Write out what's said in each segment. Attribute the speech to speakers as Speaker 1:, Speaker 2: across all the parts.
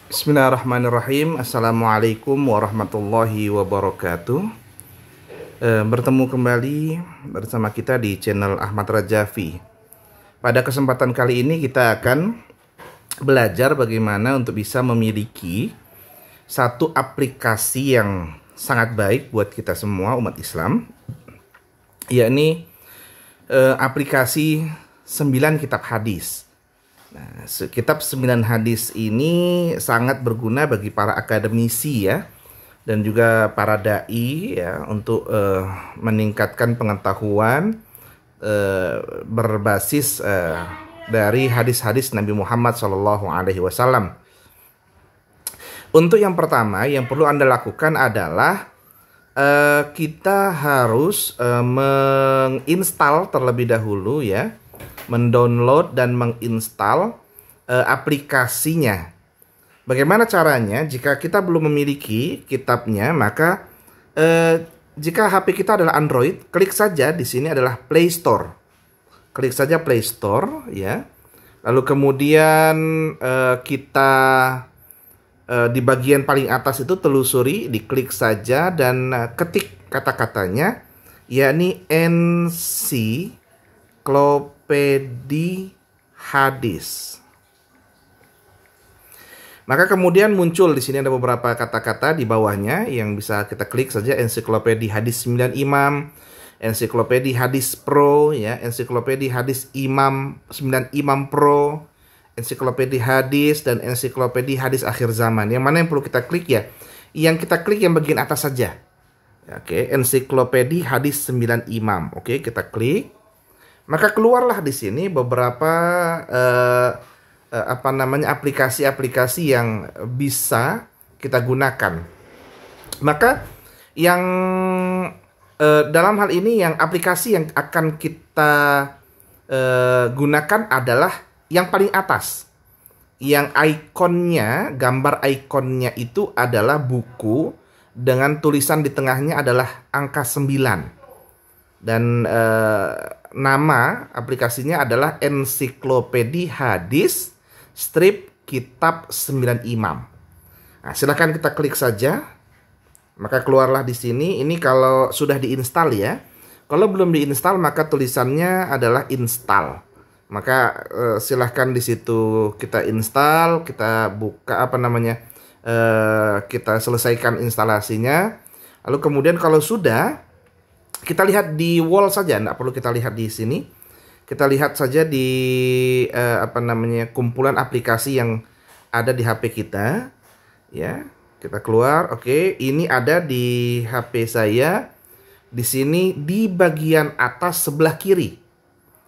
Speaker 1: Bismillahirrahmanirrahim. Assalamualaikum warahmatullahi wabarakatuh. Bertemu kembali bersama kita di channel Ahmad Rajavi. Pada kesempatan kali ini kita akan belajar bagaimana untuk bisa memiliki satu aplikasi yang sangat baik buat kita semua umat Islam, yakni aplikasi 9 kitab hadis. Nah, kitab 9 hadis ini sangat berguna bagi para akademisi ya, dan juga para dai ya, untuk meningkatkan pengetahuan berbasis dari hadis-hadis Nabi Muhammad SAW. Untuk yang pertama yang perlu Anda lakukan adalah kita harus menginstal terlebih dahulu ya, mendownload dan menginstal aplikasinya. Bagaimana caranya? Jika kita belum memiliki kitabnya, maka jika HP kita adalah Android, klik saja di sini adalah Play Store. Klik saja Play Store ya. Lalu kemudian kita di bagian paling atas itu telusuri, diklik saja dan ketik kata-katanya, yakni ensiklopedia hadis. Maka kemudian muncul di sini ada beberapa kata-kata di bawahnya yang bisa kita klik saja, ensiklopedia hadis 9 imam, ensiklopedia hadis pro ya, ensiklopedia hadis imam 9 imam pro, ensiklopedia hadis dan ensiklopedia hadis akhir zaman. Yang mana yang perlu kita klik ya? Yang kita klik yang bagian atas saja. Oke, ensiklopedia hadis 9 imam. Oke, kita klik. Maka keluarlah di sini beberapa aplikasi-aplikasi yang bisa kita gunakan. Maka yang dalam hal ini yang aplikasi yang akan kita gunakan adalah yang paling atas. Yang ikonnya, gambar ikonnya itu adalah buku dengan tulisan di tengahnya adalah angka 9. Dan nama aplikasinya adalah ensiklopedia hadis strip kitab 9 imam. Nah, silahkan kita klik saja. Maka keluarlah di sini. Ini kalau sudah diinstal ya. Kalau belum diinstal maka tulisannya adalah install. Maka silahkan di situ kita install, kita buka kita selesaikan instalasinya. Lalu kemudian kalau sudah, kita lihat di wall saja, tidak perlu kita lihat di sini. Kita lihat saja di kumpulan aplikasi yang ada di HP kita. Ya, kita keluar. Oke, ini ada di HP saya. Di sini di bagian atas sebelah kiri.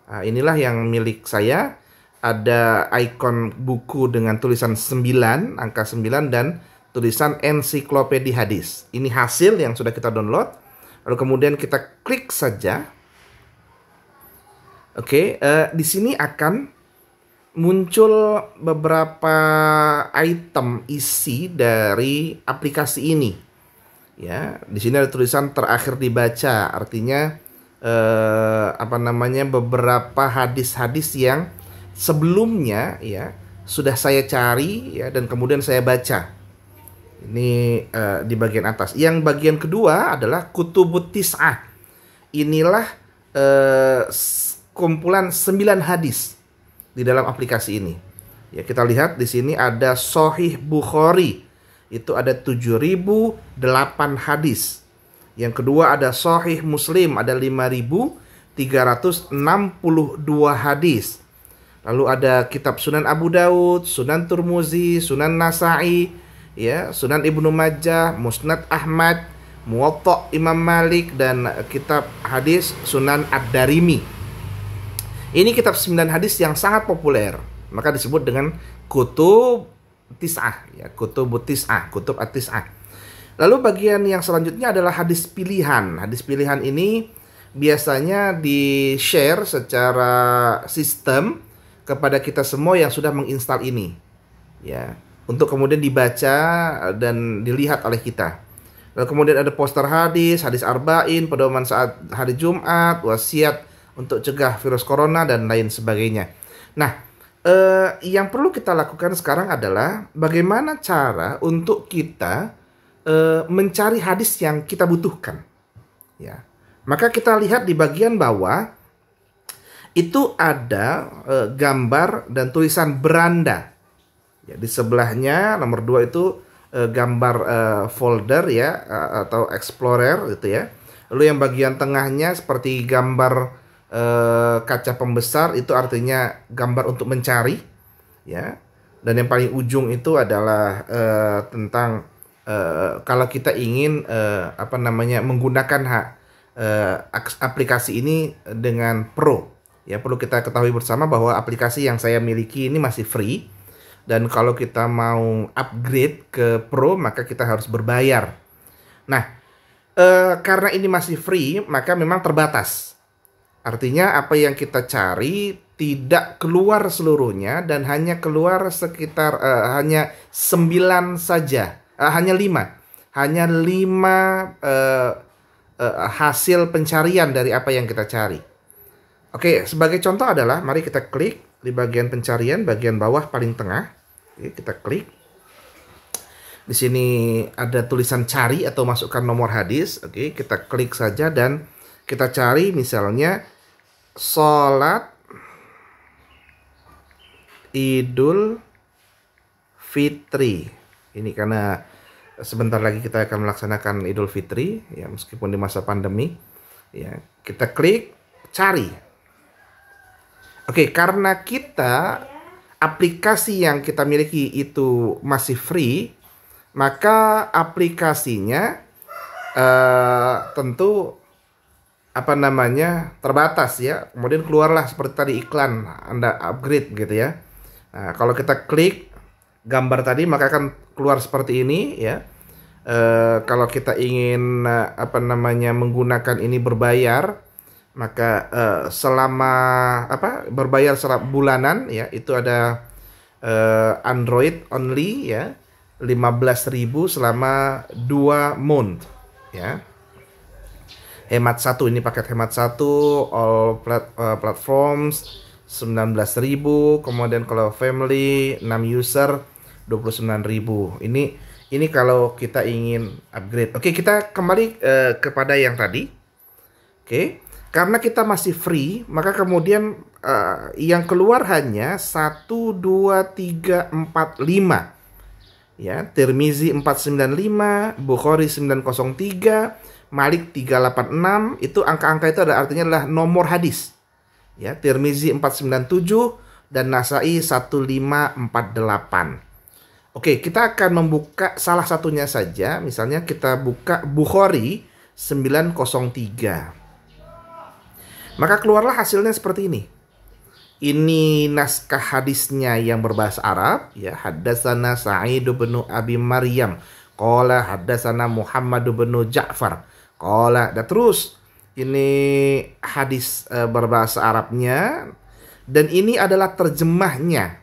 Speaker 1: Nah, inilah yang milik saya. Ada ikon buku dengan tulisan 9, angka 9 dan tulisan ensiklopedia hadis. Ini hasil yang sudah kita download. Lalu kemudian kita klik saja. Oke, di sini akan muncul beberapa item isi dari aplikasi ini. Ya, di sini ada tulisan terakhir dibaca, artinya beberapa hadis-hadis yang sebelumnya ya sudah saya cari ya, dan kemudian saya baca. Ini di bagian atas. Yang bagian kedua adalah kutubut tis'ah. Inilah kumpulan 9 hadis di dalam aplikasi ini. Ya, kita lihat di sini ada Sahih Bukhari. Itu ada 7.008 hadis. Yang kedua ada Sahih Muslim, ada 5.362 hadis. Lalu ada kitab Sunan Abu Daud, Sunan Tirmizi, Sunan Nasa'i, ya, Sunan Ibnu Majah, Musnad Ahmad, Muwatta Imam Malik, dan kitab hadis Sunan Ad-Darimi. Ini kitab 9 hadis yang sangat populer, maka disebut dengan kutub tis'ah ya, kutub at-tis'ah. Lalu bagian yang selanjutnya adalah hadis pilihan. Hadis pilihan ini biasanya di-share secara sistem kepada kita semua yang sudah menginstal ini. Ya, untuk kemudian dibaca dan dilihat oleh kita. Lalu kemudian ada poster hadis, hadis arba'in, pedoman saat hari Jumat, wasiat untuk cegah virus corona, dan lain sebagainya. Nah, Yang perlu kita lakukan sekarang adalah bagaimana cara untuk kita mencari hadis yang kita butuhkan. Ya, maka kita lihat di bagian bawah itu ada gambar dan tulisan beranda. Ya, di sebelahnya nomor 2 itu gambar folder ya atau explorer gitu ya. Lalu yang bagian tengahnya seperti gambar kaca pembesar, itu artinya gambar untuk mencari ya. Dan yang paling ujung itu adalah tentang kalau kita ingin menggunakan aplikasi ini dengan Pro. Ya, perlu kita ketahui bersama bahwa aplikasi yang saya miliki ini masih free, dan kalau kita mau upgrade ke Pro maka kita harus berbayar. Nah, karena ini masih free maka memang terbatas. Artinya apa yang kita cari tidak keluar seluruhnya dan hanya keluar sekitar hanya 9 saja, hanya 5 hasil pencarian dari apa yang kita cari. Oke, sebagai contoh adalah mari kita klik di bagian pencarian bagian bawah paling tengah. Oke, kita klik. Di sini ada tulisan cari atau masukkan nomor hadis. Oke, kita klik saja dan kita cari misalnya sholat Idul Fitri. Ini karena sebentar lagi kita akan melaksanakan Idul Fitri ya, meskipun di masa pandemi ya. Kita klik cari. Oke, karena kita aplikasi yang kita miliki itu masih free, maka aplikasinya tentu terbatas ya. Kemudian keluarlah seperti tadi iklan, Anda upgrade gitu ya. Nah, kalau kita klik gambar tadi maka akan keluar seperti ini ya. Kalau kita ingin menggunakan ini berbayar, maka selama berbayar secara bulanan ya, itu ada Android only ya, 15.000 selama 2 month ya. Hemat 1, ini paket hemat 1, all platforms 19.000, kemudian kalau family 6 user 29.000. Ini kalau kita ingin upgrade. Oke, kita kembali kepada yang tadi. Oke, karena kita masih free, maka kemudian yang keluar hanya 1, 2, 3, 4, 5. Ya, Tirmizi 495, Bukhari 903, Malik 386, itu angka-angka itu artinya adalah nomor hadis. Ya, Tirmizi 497 dan Nasai 1548. Oke, kita akan membuka salah satunya saja. Misalnya kita buka Bukhari 903. Maka keluarlah hasilnya seperti ini. Ini naskah hadisnya yang berbahasa Arab ya. Haddatsana Sa'id bin Abi Maryam, qala haddatsana Muhammad bin Ja'far, qala, dan terus ini hadis berbahasa Arabnya, dan ini adalah terjemahnya.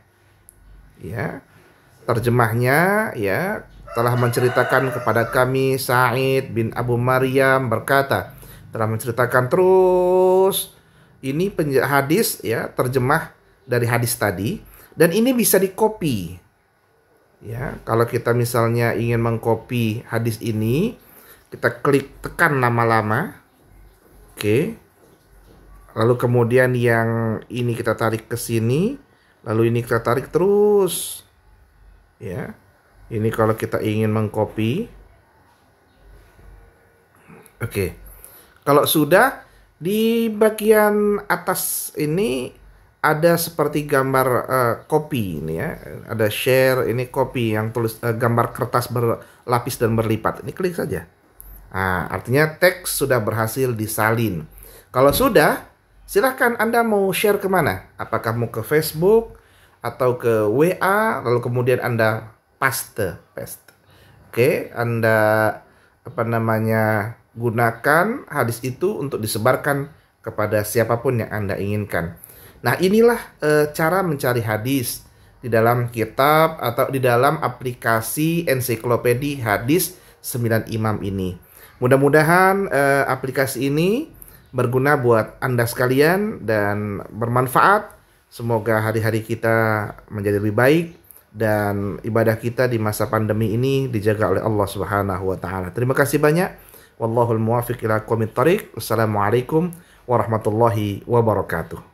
Speaker 1: Ya. Terjemahnya ya, telah menceritakan kepada kami Sa'id bin Abu Maryam berkata, telah menceritakan terus. Ini hadis ya, terjemah dari hadis tadi, dan ini bisa dikopi. Ya, kalau kita misalnya ingin mengkopi hadis ini, kita klik tekan lama-lama. Oke. Lalu kemudian yang ini kita tarik ke sini, lalu ini kita tarik terus. Ya. Ini kalau kita ingin mengkopi. Oke. Kalau sudah, di bagian atas ini ada seperti gambar kopi ini ya. Ada share, ini kopi yang tulis gambar kertas berlapis dan berlipat. Ini klik saja. Nah, artinya teks sudah berhasil disalin. Kalau sudah, silahkan Anda mau share kemana? Apakah mau ke Facebook atau ke WA, lalu kemudian Anda paste. Oke, Anda gunakan hadis itu untuk disebarkan kepada siapapun yang Anda inginkan. Nah, inilah cara mencari hadis di dalam kitab atau di dalam aplikasi ensiklopedia hadis 9 imam ini. Mudah-mudahan aplikasi ini berguna buat Anda sekalian dan bermanfaat. Semoga hari-hari kita menjadi lebih baik dan ibadah kita di masa pandemi ini dijaga oleh Allah Subhanahu wa taala. Terima kasih banyak. Wallahul muwaffiq ila aqwamit thoriq. Wassalamualaikum warahmatullahi wabarakatuh.